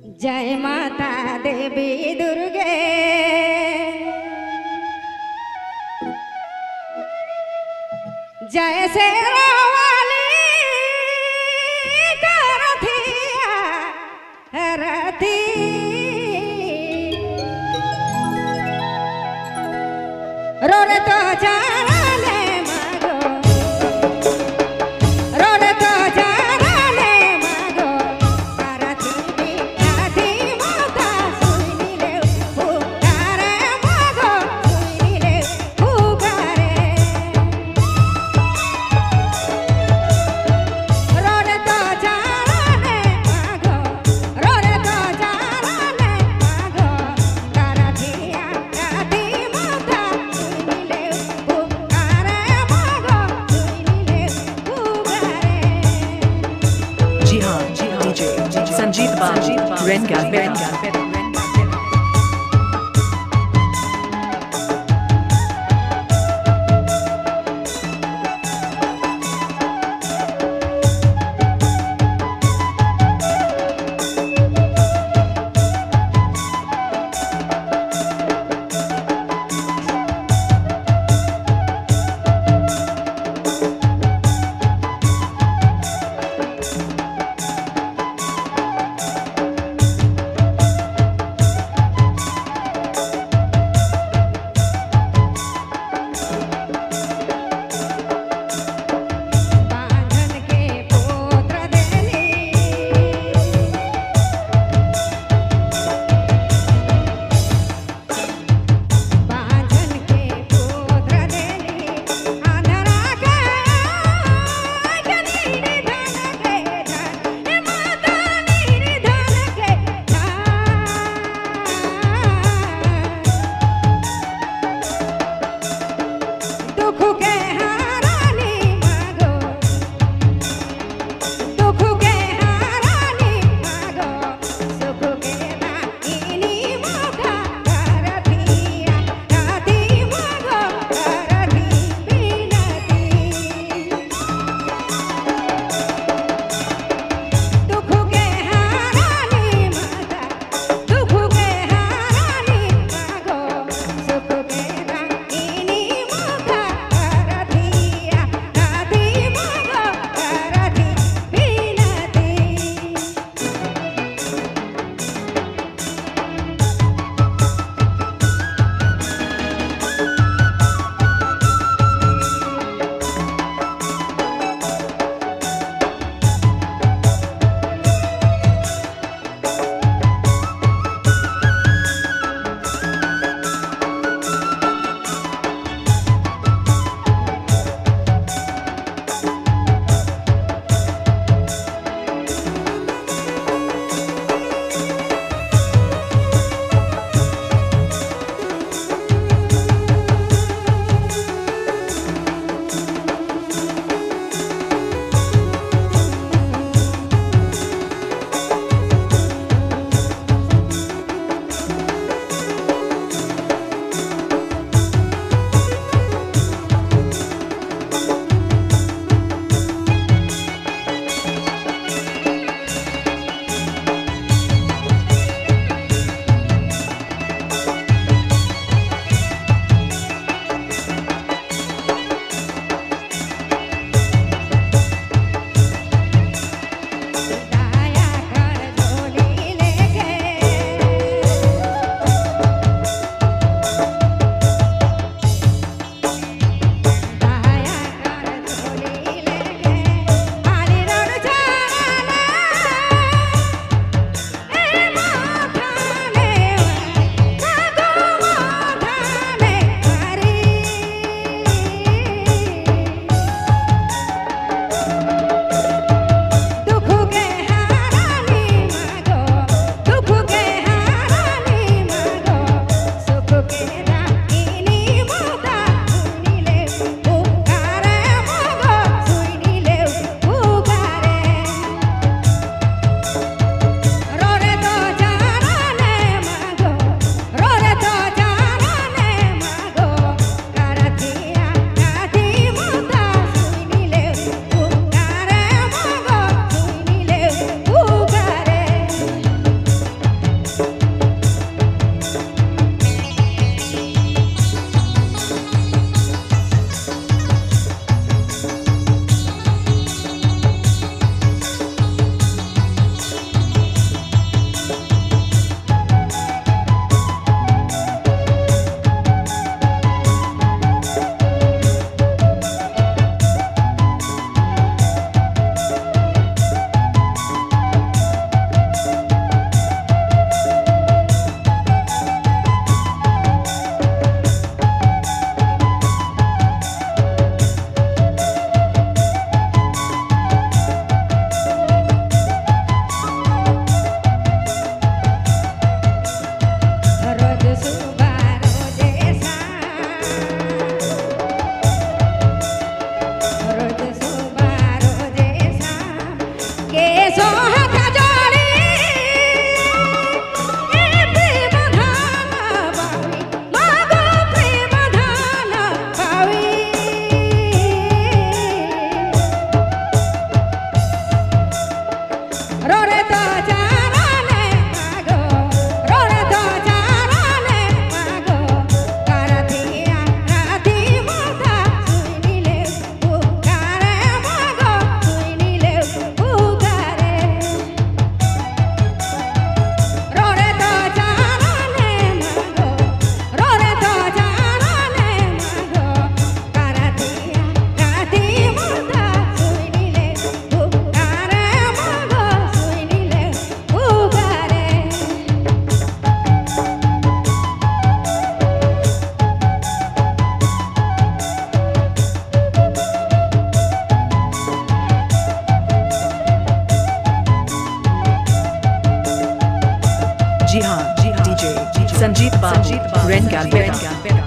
जय माता देवी दुर्गे जय शेरा वाली करथिया रथी रोड तो जाने मागो रोड तो जाने मागो करथी आधी माता सुनिले पुकारे मागो सुनिले पुकारे रोड तो जाने मागो रोड तो जाने मागो करथी आधी माता सुनिले पुकारे मागो सुनिले पुकारे जी हाँ डीजे संजीत बाबू रेंगा रोरे तो जाराने मागो रोरे तो जाराने मागो करथिया राधी माथा सुनिले पुकारे मागो सुनिले पुकारे रोरे तो जाराने मागो रोरे तो जाराने मागो करथिया राधी माथा सुनिले पुकारे मागो सुनिले पुकारे जी हाँ DJ संजीत बाबू रेंगाल बेटा